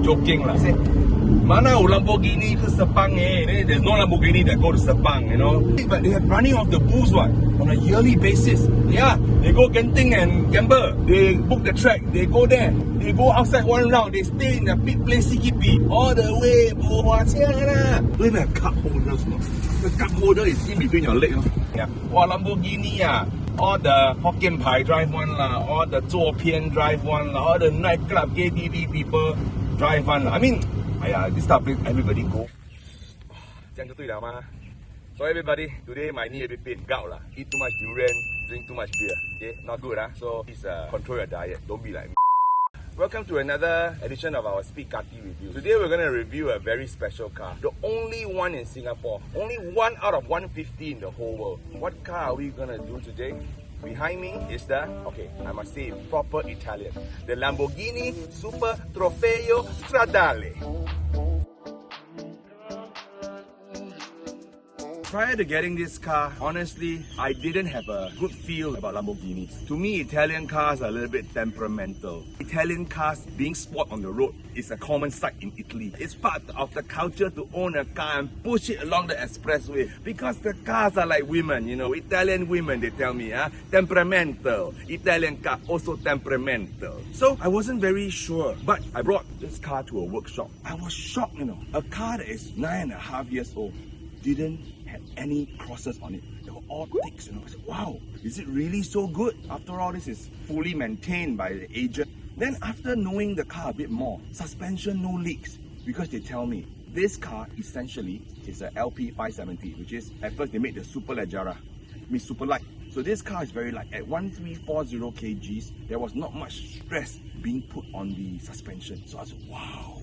joking lah. Say, mana Lamborghini ke Sepang eh? There's no Lamborghini that go to Sepang, you know. But they have running off the booze one on a yearly basis. Yeah, they go Genting and gamble. They book the track. They go there. They go outside one round. They stay in the big place CKP all the way. Don't even have cup holders. No? The cup holder is in between your legs. No? Yeah. Or Lamborghini, yeah. All the Hokkien Pai drive one lah. All the Zuo Pian drive one lah. All the nightclub KTV people drive one lah. I mean, this type of place everybody go. 这样就对了嘛。So everybody, today my knee a bit pain, gout lah. Eat too much durian, drink too much beer. Okay, not good So please control your diet. Don't be like me. Welcome to another edition of our Speed Kaki review. Today we're going to review a very special car. The only one in Singapore. Only one out of 150 in the whole world. What car are we going to do today? Behind me is the, okay, I must say proper Italian. The Lamborghini Super Trofeo Stradale. Prior to getting this car, honestly, I didn't have a good feel about Lamborghinis. To me, Italian cars are a little bit temperamental. Italian cars being spot on the road is a common sight in Italy. It's part of the culture to own a car and push it along the expressway because the cars are like women, you know. Italian women, they tell me, temperamental. Italian car also temperamental. So I wasn't very sure, but I brought this car to a workshop. I was shocked, you know. A car that is 9.5 years old didn't have any crosses on it. They were all ticks, you know. I said, wow, is it really so good? After all, this is fully maintained by the agent. Then after knowing the car a bit more, suspension no leaks, because they tell me this car essentially is a LP570, which is, at first they made the Super Leggera, super light. So this car is very light. At 1340 kgs, there was not much stress being put on the suspension. So I said, wow,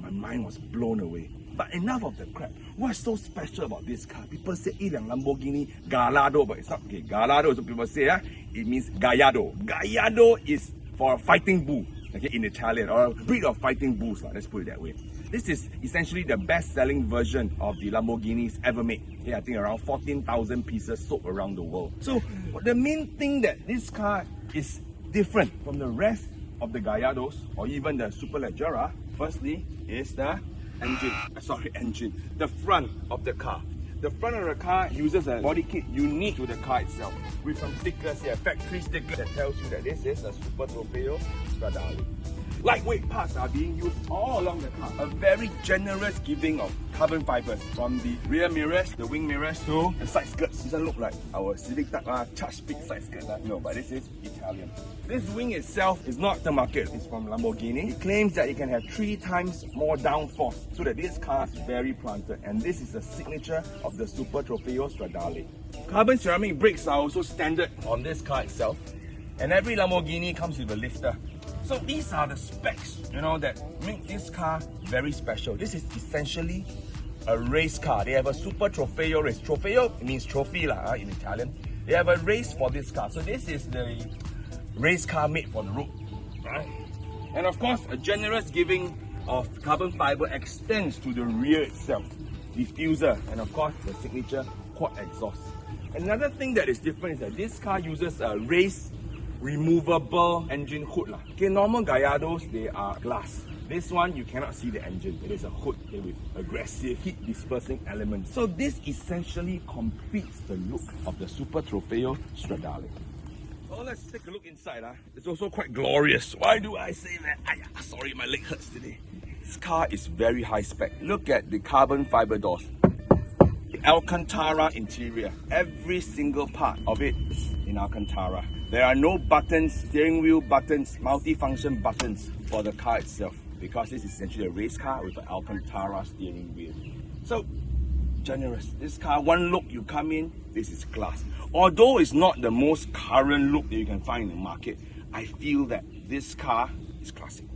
my mind was blown away. But enough of the crap. What's so special about this car? People say, Lamborghini Gallardo, but it's not okay. Gallardo is what people say, it means Gallardo. Gallardo is for a fighting bull, okay, in Italian, or a breed of fighting bulls, let's put it that way. This is essentially the best-selling version of the Lamborghinis ever made. Okay, I think around 14,000 pieces sold around the world. So the main thing that this car is different from the rest of the Gallardos, or even the Super Leggera, firstly, is the engine. The front of the car. The front of the car uses a body kit unique to the car itself, with some stickers here, factory stickers that tells you that this is a Super Trofeo Stradale. Lightweight parts are being used all along the car. A very generous giving of carbon fibers, from the rear mirrors, the wing mirrors, to the side skirts. Doesn't look like our Civic Type charge speed side skirt. No, but this is Italian. This wing itself is not the market. It's from Lamborghini. It claims that it can have 3 times more downforce, so that this car is very planted. And this is a signature of the Super Trofeo Stradale. Carbon ceramic brakes are also standard on this car itself. And every Lamborghini comes with a lifter. So these are the specs, you know, that make this car very special. This is essentially a race car. They have a Super Trofeo race. Trofeo means trophy in Italian. They have a race for this car. So this is the race car made for the road, right? And of course, a generous giving of carbon fiber extends to the rear itself, diffuser, and of course the signature quad exhaust. Another thing that is different is that this car uses a race removable engine hood. Okay, normal Gallardos, they are glass. This one, you cannot see the engine. It is a hood with aggressive heat dispersing elements. So this essentially completes the look of the Super Trofeo Stradale. So let's take a look inside. It's also quite glorious. Why do I say that? Sorry, my leg hurts today. This car is very high spec. Look at the carbon fiber doors. Alcantara interior. Every single part of it is in Alcantara. There are no buttons, steering wheel buttons, multi-function buttons for the car itself, because this is essentially a race car with an Alcantara steering wheel. So, generous. This car, one look you come in, this is class. Although it's not the most current look that you can find in the market, I feel that this car is classic.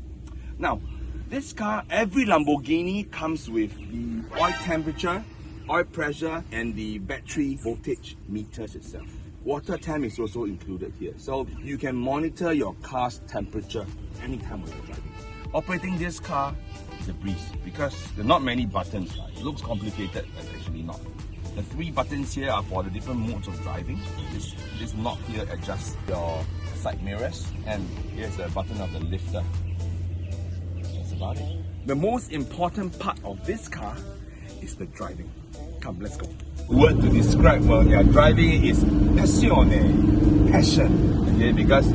Now, this car, every Lamborghini comes with the oil temperature, oil pressure, and the battery voltage meters itself. Water temp is also included here, so you can monitor your car's temperature anytime when you're driving. Operating this car is a breeze because there are not many buttons. It looks complicated, but actually not. The 3 buttons here are for the different modes of driving. This knob here adjusts your side mirrors, and here's the button of the lifter. It's about it. The most important part of this car is the driving. Come, let's go. Word to describe driving is passione, passion. Okay, because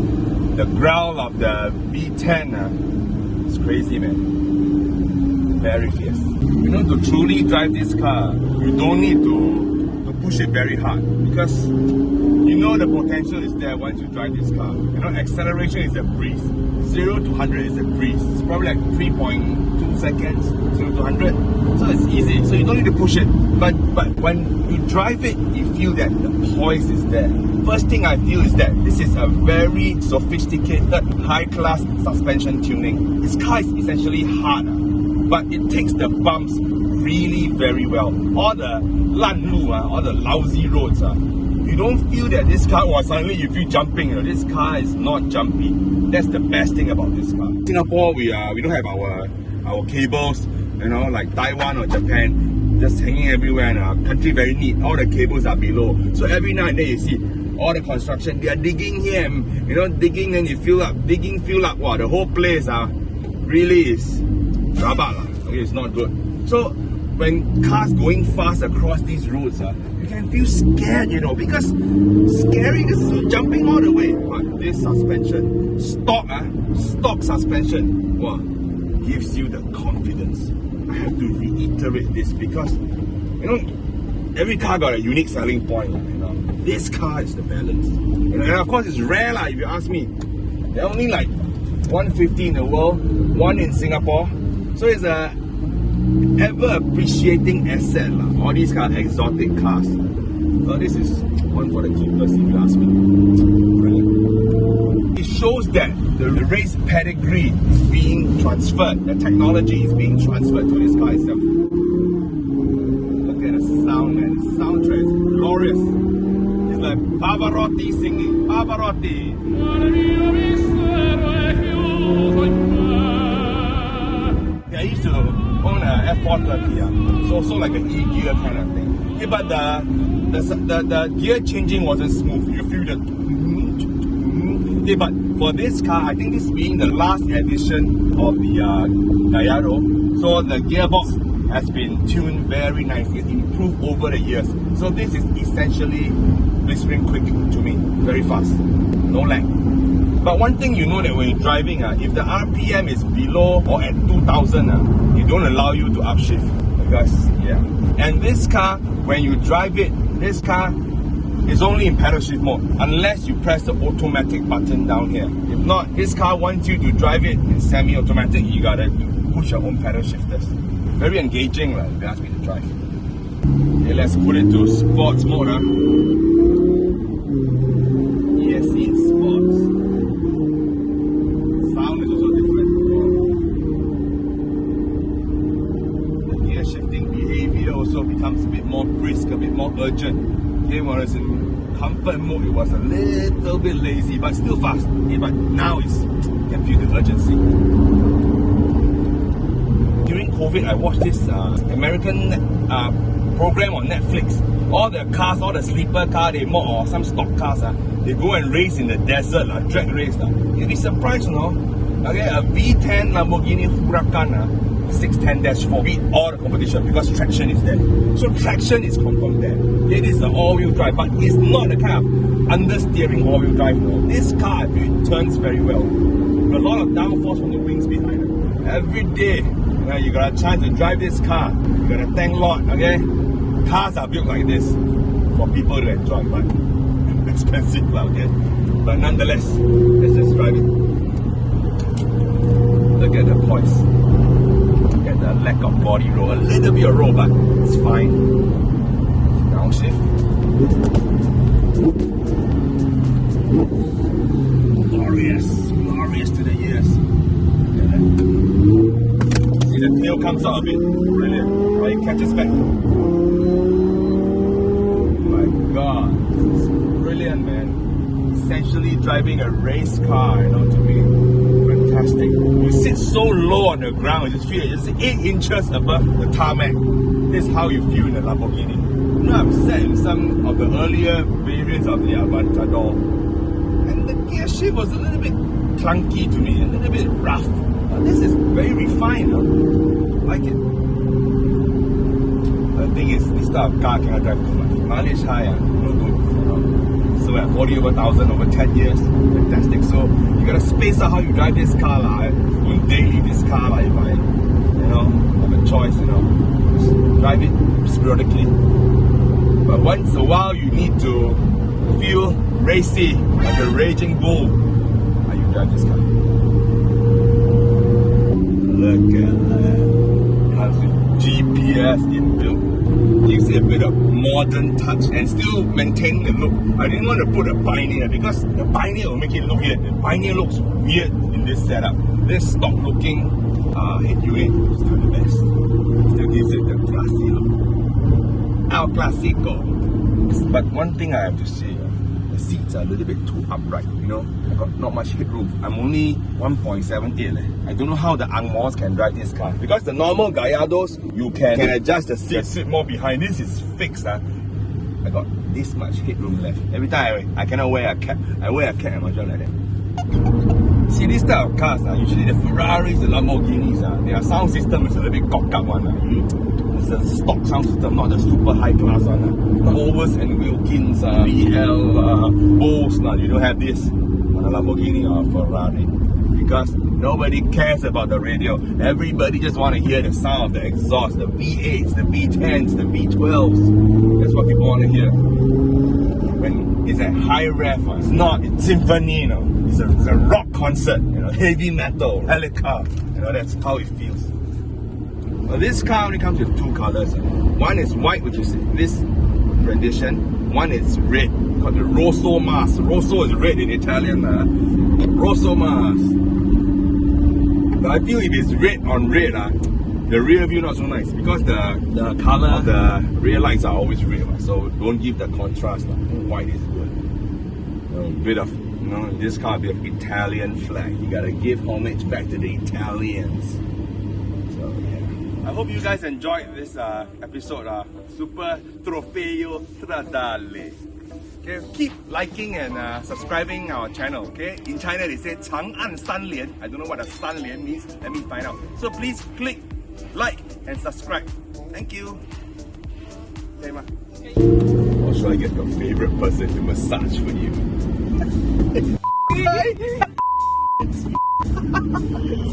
the growl of the V10 is crazy, man. Very fierce. You know, to truly drive this car, you don't need to push it very hard, because you know the potential is there once you drive this car. You know, acceleration is a breeze. 0 to 100 is a breeze. It's probably like 3.2 seconds, 0 to 100. So it's easy. So you don't need to push it. But when you drive it, you feel that the poise is there. First thing I feel is that this is a very sophisticated, high-class suspension tuning. This car is essentially hard, but it takes the bumps really very well. All the lan lu, all the lousy roads, you don't feel that this car, suddenly you feel jumping. You know, this car is not jumpy. That's the best thing about this car. In Singapore, we don't have our cables, you know, like Taiwan or Japan, just hanging everywhere, and our country very neat. All the cables are below. So every now and then you see all the construction, they are digging here, and, you know, digging, and you fill up, digging, fill up. Wow, the whole place really is rabak. Okay, it's not good. So when cars going fast across these roads, you can feel scared, you know, because scary is jumping all the way. But this suspension, stock suspension, wow, gives you the confidence. I have to reiterate this because, you know, every car got a unique selling point. You know, this car is the balance. You know, and of course, it's rare, if you ask me. There are only like 150 in the world, one in Singapore. So it's a ever appreciating asset, all these kind of exotic cars. So this is one for the keepers, if you ask me. Brilliant. It shows that the race pedigree is being transferred, the technology is being transferred to this car itself. Look at the sound, man. The soundtrack is glorious. It's like Pavarotti singing. Pavarotti. I used to own a F430, so also like an E-gear kind of thing. Yeah, but the gear changing wasn't smooth. You feel that. Yeah, but for this car, I think this being the last edition of the Gallardo, so the gearbox has been tuned very nicely. It's improved over the years. So this is essentially blistering quick to me, very fast, no lag. But one thing you know that when you're driving, if the RPM is below or at 2000, it don't allow you to upshift. Because, and this car, when you drive it, this car is only in pedal shift mode, unless you press the automatic button down here. If not, this car wants you to drive it in semi-automatic. You gotta push your own pedal shifters. Very engaging, if you ask me to drive. Okay, let's put it to sports mode. ESC in sports. Sound is also different. The gear shifting behavior also becomes a bit more brisk, a bit more urgent. Okay, whereas in comfort mode, it was a little bit lazy, but still fast. Okay, but now you can feel the urgency. During COVID, I watched this American program on Netflix. All the cars, all the sleeper cars, or some stock cars, they go and race in the desert, drag race. You'll be surprised, you know. Okay, a V10 Lamborghini Huracan 610-4 beat all the competition because traction is there. So traction is confirmed there. It is the all-wheel drive, but it's not the kind of understeering all-wheel drive. No. This car, it turns very well. With a lot of downforce from the wings behind it. Every day, you got a chance to drive this car. You got a tank lot, okay? Cars are built like this for people to enjoy, but expensive, okay? But nonetheless, let's just drive it. Look at the poise. Look at the lack of body roll. A little bit of roll, but it's fine. Downshift. Glorious. Glorious to the ears. See, the tail comes out a bit. Brilliant. But it catches back. God, this is brilliant, man. Essentially driving a race car, to me, fantastic. You sit so low on the ground, you just feel it's 8 inches above the tarmac. This is how you feel in a Lamborghini. I've sat in some of the earlier variants of the Aventador, and the gear shift was a little bit clunky to me, a little bit rough. This is very refined. I like it. The thing is, this type of car cannot drive too much. Mileage high, no good. So at 40 over 1,000 over 10 years, fantastic. So you gotta space out how you drive this car. I don't daily this car if I, have a choice, just drive it sporadically. But once a while you need to feel racy, like a raging bull. How you drive this car. Look at that. Comes with GPS inbuilt. Gives it a bit of modern touch and still maintaining the look. I didn't want to put a pioneer because the pioneer will make it look weird. The pioneer looks weird in this setup. This stock looking head unit is still the best. Still gives it the classy look. El Clasico. But one thing I have to say, the seats are a little bit too upright, I got not much headroom. I'm only 1.78. I don't know how the Angmos can drive this car. Because the normal Gallardos, you can adjust the seat, sit more behind. This is fixed. I got this much headroom left. Every time I cannot wear a cap. I wear a cap and I'm just like that. See, this type of cars, usually the Ferraris, the Lamborghinis, their sound system is a little bit cocked up one. It's a stock sound system, not the super high class one. The Overs and Wilkins, BL, Bose, you don't have this on a Lamborghini or a Ferrari. Because nobody cares about the radio. Everybody just want to hear the sound of the exhaust, the V8s, the V10s, the V12s. That's what people want to hear. When it's at high rev, it's not, it's symphony, It's a rock concert, heavy metal, helicar, that's how it feels. Well, this car only comes with two colors. One is white, which is this rendition. One is red, called the Rosso Mas. Rosso is red in Italian. Rosso Mas. But I feel if it's red on red, the rear view not so nice because the color of the rear lights are always red, so don't give the contrast. White is good. A bit of, this car a bit of Italian flag. You gotta give homage back to the Italians. So yeah. I hope you guys enjoyed this episode. Super Trofeo Stradale. Okay, keep liking and subscribing our channel. Okay, in China they say 长按三连. I don't know what a 三连 means. Let me find out. So please click like and subscribe. Thank you. Okay, ma. Or should I get your favorite person to massage for you?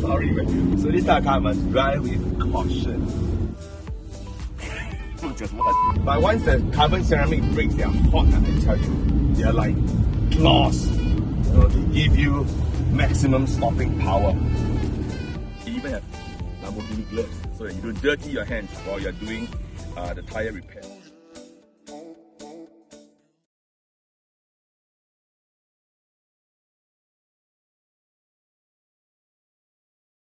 Sorry, man. So this type of car must drive with caution. But once the carbon ceramic brakes, they are hot, I can tell you. They are like claws. They give you maximum stopping power. They even have Lamborghini gloves so that you don't dirty your hands while you're doing the tire repair.